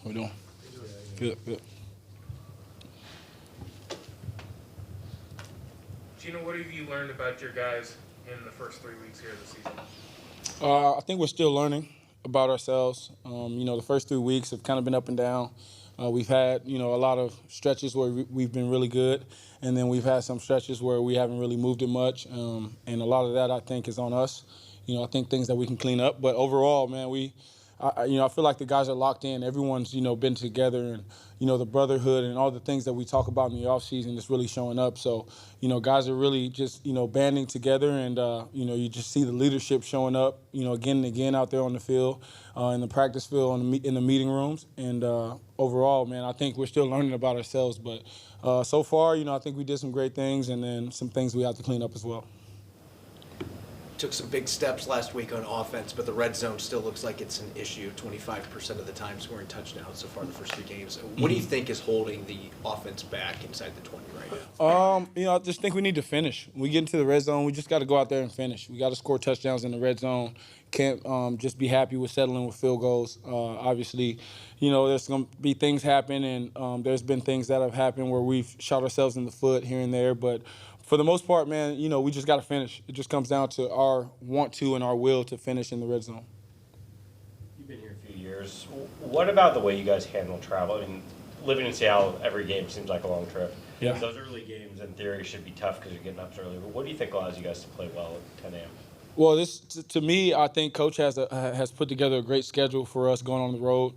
we doing? Good, good. Geno, what have you learned about your guys in the first 3 weeks here of the season? I think we're still learning about ourselves. The first 3 weeks have kind of been up and down. We've had, a lot of stretches where we've been really good, and then we've had some stretches where we haven't really moved it much. And a lot of that, I think, is on us. I think things that we can clean up. But overall, man, I feel like the guys are locked in. Everyone's, been together, and, the brotherhood and all the things that we talk about in the offseason is really showing up. So, guys are really just, banding together, and, you just see the leadership showing up, again and again out there on the field, in the practice field, in the meeting rooms. And overall, man, I think we're still learning about ourselves. But so far, I think we did some great things, and then some things we have to clean up as well. Took some big steps last week on offense, but the red zone still looks like it's an issue. 25% of the time scoring touchdowns so far in the first 3 games. What do you think is holding the offense back inside the 20 right now? I just think we need to finish. When we get into the red zone, we just got to go out there and finish. We got to score touchdowns in the red zone. Can't just be happy with settling with field goals. Obviously, there's going to be things happen, and there's been things that have happened where we've shot ourselves in the foot here and there. But for the most part, man, we just got to finish. It just comes down to our want to and our will to finish in the red zone. You've been here a few years. What about the way you guys handle travel? I mean, living in Seattle, every game seems like a long trip. Yeah. Those early games, in theory, should be tough because you're getting up early. But what do you think allows you guys to play well at 10 a.m.? Well, to me, I think Coach has put together a great schedule for us going on the road.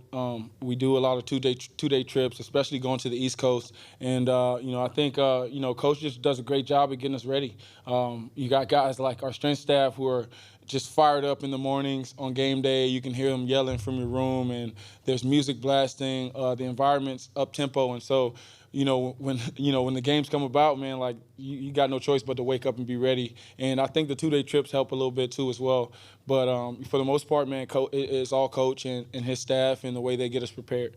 We do a lot of two-day trips, especially going to the East Coast. And, I think, Coach just does a great job of getting us ready. You got guys like our strength staff who are just fired up in the mornings on game day. You can hear them yelling from your room, and there's music blasting. The environment's up-tempo, and so when the games come about, man, like you got no choice but to wake up and be ready. And I think the two-day trips help a little bit too as well. But for the most part, man, it's all Coach and his staff and the way they get us prepared.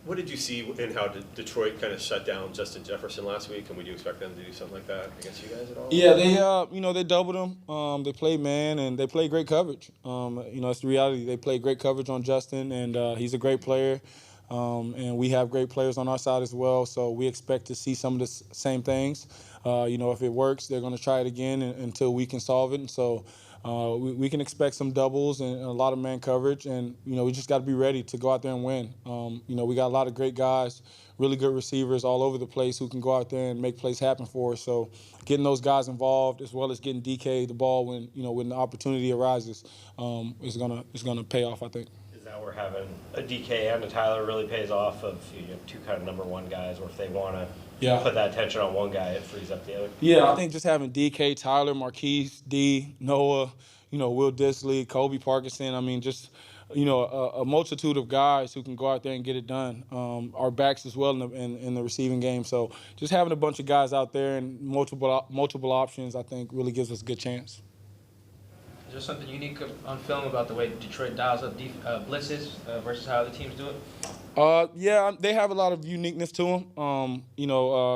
What did you see in how Detroit kind of shut down Justin Jefferson last week, and would you expect them to do something like that against you guys at all? Yeah, they doubled him. They played man, and they played great coverage. It's the reality. They played great coverage on Justin, and he's a great player. And we have great players on our side as well, so we expect to see some of the same things. If it works, they're going to try it again until we can solve it. And so we can expect some doubles and a lot of man coverage, and we just got to be ready to go out there and win. We got a lot of great guys, really good receivers all over the place who can go out there and make plays happen for us. So getting those guys involved, as well as getting DK the ball when the opportunity arises, is gonna pay off, I think. That we're having a DK and a Tyler really pays off of two kind of number one guys, or if they want to put that tension on one guy, it frees up the other. Yeah, I think just having DK, Tyler, Marquise, D, Noah, Will Disley, Kobe Parkinson, I mean, just, a multitude of guys who can go out there and get it done. Our backs as well in the receiving game. So just having a bunch of guys out there and multiple options, I think, really gives us a good chance. Is there something unique on film about the way Detroit dials up blitzes versus how other teams do it? Yeah, they have a lot of uniqueness to them.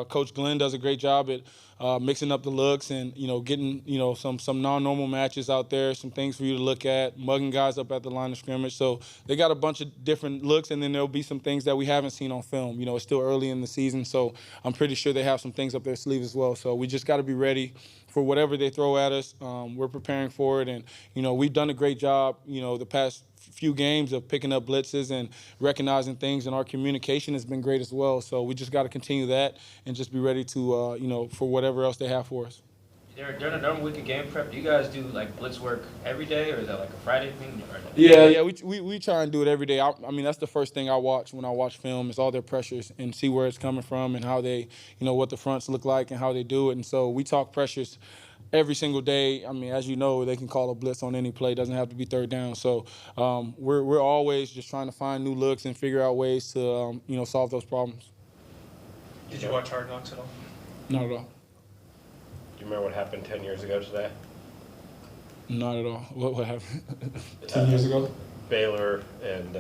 Coach Glenn does a great job at mixing up the looks and, getting, some non-normal matches out there, some things for you to look at, mugging guys up at the line of scrimmage. So they got a bunch of different looks, and then there'll be some things that we haven't seen on film. It's still early in the season, so I'm pretty sure they have some things up their sleeve as well. So we just got to be ready for whatever they throw at us. We're preparing for it, and, we've done a great job, the past few games of picking up blitzes and recognizing things, and our communication has been great as well. So we just got to continue that and just be ready to, for whatever else they have for us. During a normal week of game prep, do you guys do like blitz work every day, or is that like a Friday thing? Yeah, we try and do it every day. I mean, that's the first thing I watch when I watch film is all their pressures and see where it's coming from and how they, what the fronts look like and how they do it. And so we talk pressures every single day. I mean, as you know, they can call a blitz on any play. It doesn't have to be third down. So we're always just trying to find new looks and figure out ways to, solve those problems. Did you watch Hard Knocks at all? Not at all. Do you remember what happened 10 years ago today? Not at all. What happened 10 years ago? Baylor and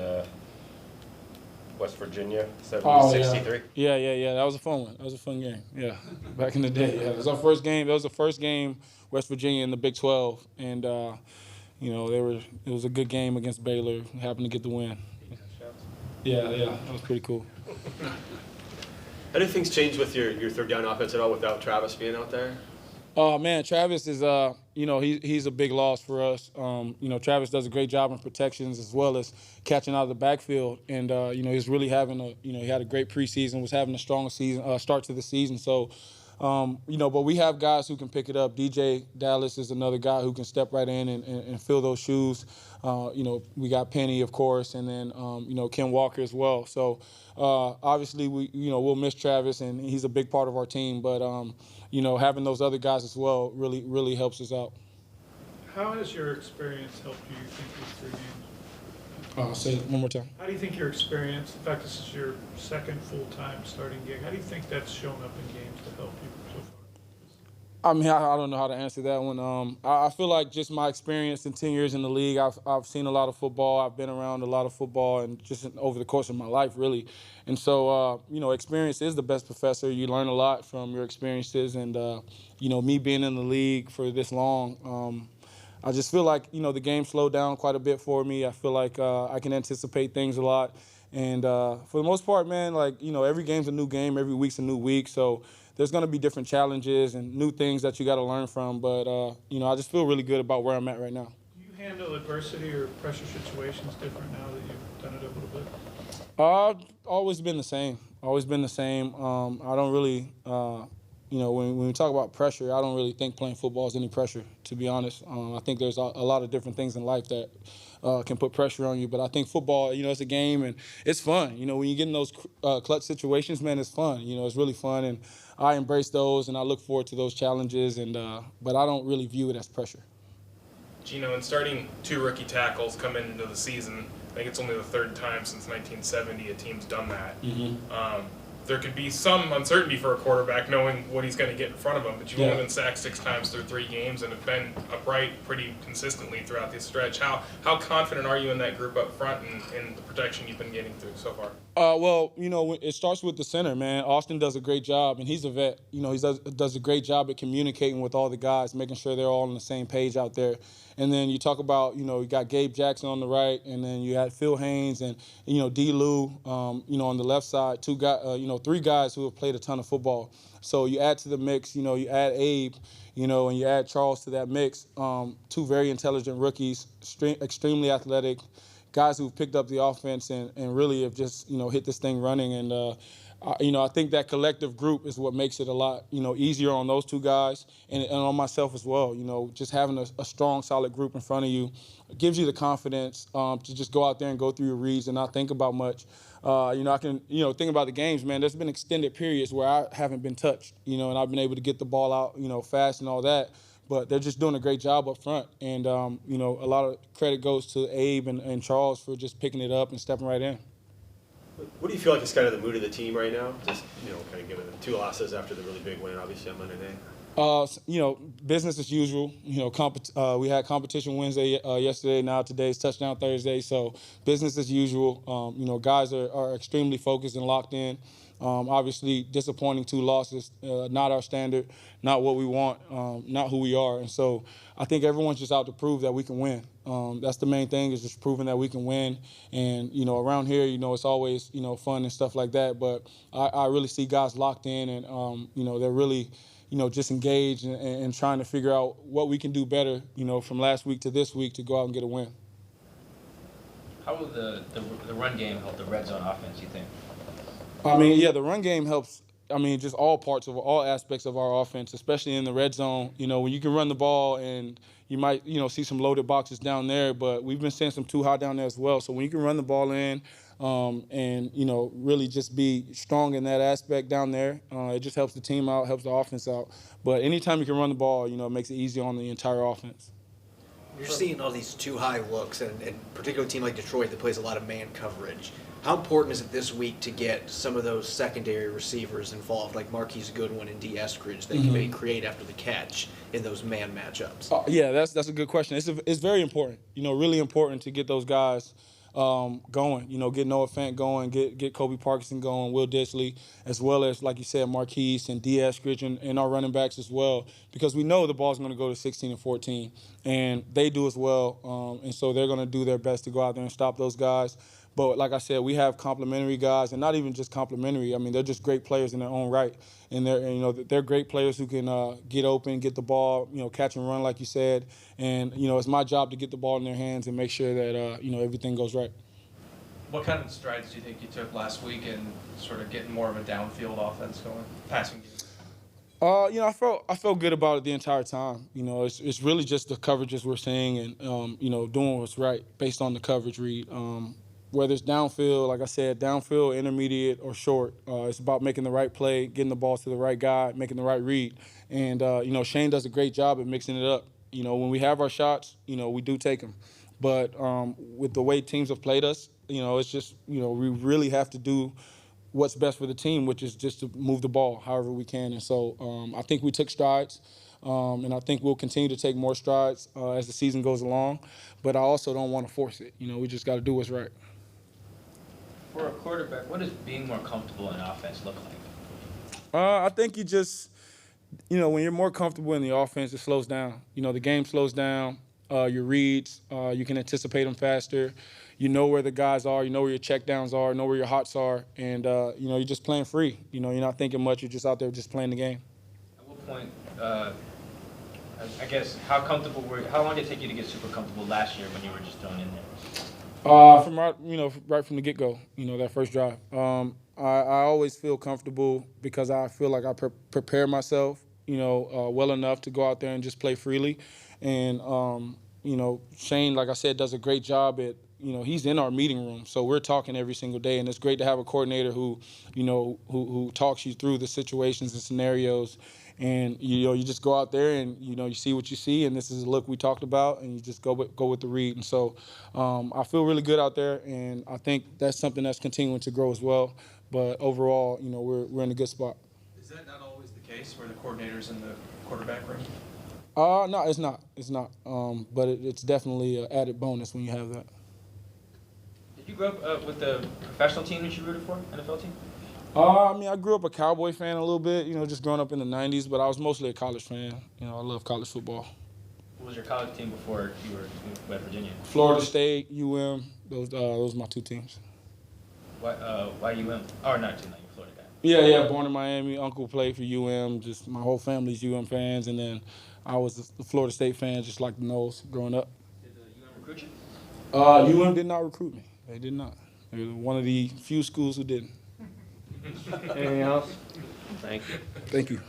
West Virginia, 63. Yeah. That was a fun one. That was a fun game. Yeah, back in the day. Yeah, it was our first game. That was the first game West Virginia in the Big 12, and it was a good game against Baylor. We happened to get the win. Yeah, that was pretty cool. Anything's changed with your third down offense at all without Travis being out there? Man, Travis is, he's a big loss for us. Travis does a great job in protections as well as catching out of the backfield. And, he's really having he had a great preseason, was having a strong season, start to the season. So, but we have guys who can pick it up. DJ Dallas is another guy who can step right in and fill those shoes. We got Penny, of course, and then, Ken Walker as well. So, obviously, we'll miss Travis, and he's a big part of our team. But, having those other guys as well really, really helps us out. How has your experience helped you think these 3 games? Say it one more time. How do you think your experience, in fact, this is your second full-time starting gig, how do you think that's shown up in games to help you so far? I mean, I don't know how to answer that one. I feel like just my experience in 10 years in the league, I've seen a lot of football. I've been around a lot of football and just over the course of my life, really. And so, experience is the best professor. You learn a lot from your experiences. And, me being in the league for this long, I just feel like, the game slowed down quite a bit for me. I feel like I can anticipate things a lot. And for the most part, man, every game's a new game. Every week's a new week. So there's going to be different challenges and new things that you got to learn from. But, I just feel really good about where I'm at right now. Do you handle adversity or pressure situations different now that you've done it a little bit? Always been the same. Always been the same. I don't really, when we talk about pressure, I don't really think playing football is any pressure, to be honest. I think there's a lot of different things in life that can put pressure on you. But I think football, it's a game and it's fun. When you get in those clutch situations, man, it's fun. It's really fun. And I embrace those and I look forward to those challenges. But I don't really view it as pressure. Geno, in starting 2 rookie tackles coming into the season, I think it's only the 3rd time since 1970 a team's done that. Mm-hmm. There could be some uncertainty for a quarterback knowing what he's going to get in front of him, but you've only been sacked 6 times through 3 games and have been upright pretty consistently throughout this stretch. How confident are you in that group up front and the protection you've been getting through so far? It starts with the center, man. Austin does a great job, and he's a vet. He does a great job at communicating with all the guys, making sure they're all on the same page out there. And then you talk about, you got Gabe Jackson on the right, and then you had Phil Haynes and, D. Lou, on the left side, 3 guys who have played a ton of football. So you add to the mix, you add Abe, and you add Charles to that mix. 2 very intelligent rookies, extremely athletic, guys who've picked up the offense and really have just, hit this thing running. And, I think that collective group is what makes it a lot, easier on those 2 guys and on myself as well. Just having a strong, solid group in front of you gives you the confidence to just go out there and go through your reads and not think about much. I can, think about the games, man. There's been extended periods where I haven't been touched, and I've been able to get the ball out, fast and all that. But they're just doing a great job up front. And, a lot of credit goes to Abe and Charles for just picking it up and stepping right in. What do you feel like is kind of the mood of the team right now? Just, kind of given the 2 losses after the really big win, obviously, on Monday night. Business as usual. We had competition Wednesday, yesterday. Now today's touchdown Thursday. So business as usual. Guys are extremely focused and locked in. Obviously, disappointing 2 losses, not our standard, not what we want, not who we are. And so I think everyone's just out to prove that we can win. That's the main thing, is just proving that we can win. And, around here, it's always, fun and stuff like that. But I really see guys locked in and, they're really, just engaged and trying to figure out what we can do better, from last week to this week to go out and get a win. How will the run game help the red zone offense, you think? The run game helps. Just all aspects of our offense, especially in the red zone. When you can run the ball and you might, see some loaded boxes down there, but we've been seeing some too high down there as well. So when you can run the ball in and, really just be strong in that aspect down there, it just helps the team out, helps the offense out. But anytime you can run the ball, it makes it easy on the entire offense. You're seeing all these too high looks, and particularly a team like Detroit that plays a lot of man coverage. How important is it this week to get some of those secondary receivers involved, like Marquise Goodwin and D. Eskridge, that can maybe create after the catch in those man matchups? That's a good question. It's very important, really important to get those guys going. Get Noah Fant going, get Kobe Parkinson going, Will Disley, as well as, like you said, Marquise and Diaz-Scritch and our running backs as well, because we know the ball's going to go to 16 and 14, and they do as well. And so they're going to do their best to go out there and stop those guys. But like I said, we have complimentary guys, and not even just complimentary. I mean, they're just great players in their own right, and they're great players who can get open, get the ball, catch and run, like you said. And it's my job to get the ball in their hands and make sure that everything goes right. What kind of strides do you think you took last week in sort of getting more of a downfield offense going, passing game? I felt good about it the entire time. It's really just the coverages we're seeing and doing what's right based on the coverage read. Whether it's downfield, like I said, downfield, intermediate, or short, it's about making the right play, getting the ball to the right guy, making the right read. And, Shane does a great job at mixing it up. When we have our shots, we do take them. But with the way teams have played us, it's just, we really have to do what's best for the team, which is just to move the ball however we can. And so I think we took strides. And I think we'll continue to take more strides as the season goes along. But I also don't want to force it. We just got to do what's right. For a quarterback, what does being more comfortable in offense look like? I think you just, when you're more comfortable in the offense, it slows down. The game slows down. Your reads, you can anticipate them faster. You know where the guys are. You know where your checkdowns are. Know where your hots are. And, you're just playing free. You're not thinking much. You're just out there just playing the game. At what point, I guess, how long did it take you to get super comfortable last year when you were just thrown in there? From right from the get-go, that first drive. I always feel comfortable because I feel like I prepare myself, well enough to go out there and just play freely. And, Shane, like I said, does a great job at, he's in our meeting room. So we're talking every single day. And it's great to have a coordinator who talks you through the situations and scenarios. And, you just go out there and, you see what you see, and this is a look we talked about, and you just go with the read. And so I feel really good out there, and I think that's something that's continuing to grow as well. But overall, we're in a good spot. Is that not always the case where the coordinator's in the quarterback room? No, it's not. It's not. But it's definitely an added bonus when you have that. Did you grow up with the professional team that you rooted for, NFL team? I grew up a Cowboy fan a little bit, just growing up in the 90s, but I was mostly a college fan. I love college football. What was your college team before you were in West Virginia? Florida State, UM, those are my two teams. Why UM? Oh, not two, not you, Florida guy. Yeah, born in Miami. Uncle played for UM. Just my whole family's UM fans, and then I was a Florida State fan, just like the Knowles growing up. Did UM recruit you? UM did not recruit me. They did not. They were one of the few schools who didn't. Anything else? Thank you. Thank you.